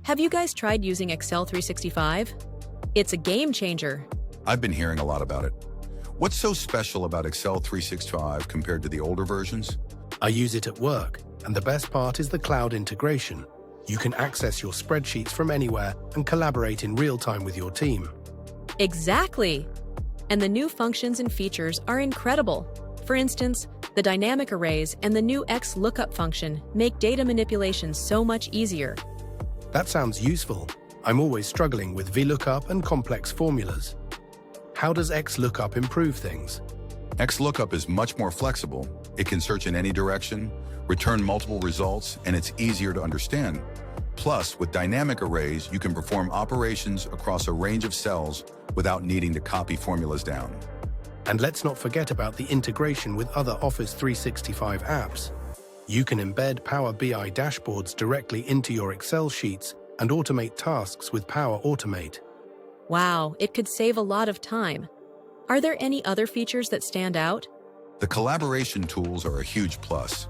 Have you guys tried using Excel 365? It's a game changer. I've been hearing a lot about it. What's so special about Excel 365 compared to the older versions? I use it at work, and the best part is the cloud integration. You can access your spreadsheets from anywhere and collaborate in real time with your team. Exactly! And the new functions and features are incredible. For instance, the dynamic arrays and the new XLOOKUP function make data manipulation so much easier. That sounds useful. I'm always struggling with VLOOKUP and complex formulas. How does XLOOKUP improve things? XLOOKUP is much more flexible. It can search in any direction, return multiple results, and it's easier to understand. Plus, with dynamic arrays, you can perform operations across a range of cells without needing to copy formulas down. And let's not forget about the integration with other Office 365 apps. You can embed Power BI dashboards directly into your Excel sheets and automate tasks with Power Automate. Wow, it could save a lot of time. Are there any other features that stand out? The collaboration tools are a huge plus.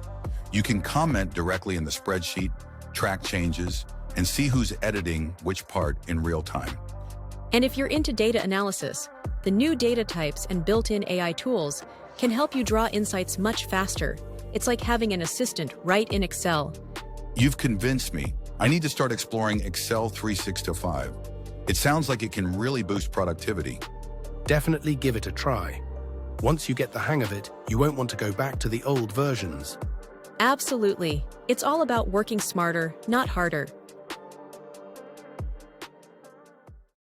You can comment directly in the spreadsheet, track changes, and see who's editing which part in real time. And if you're into data analysis, the new data types and built-in AI tools can help you draw insights much faster. It's like having an assistant right in Excel. You've convinced me. I need to start exploring Excel 365. It sounds like it can really boost productivity. Definitely give it a try. Once you get the hang of it, you won't want to go back to the old versions. Absolutely. It's all about working smarter, not harder.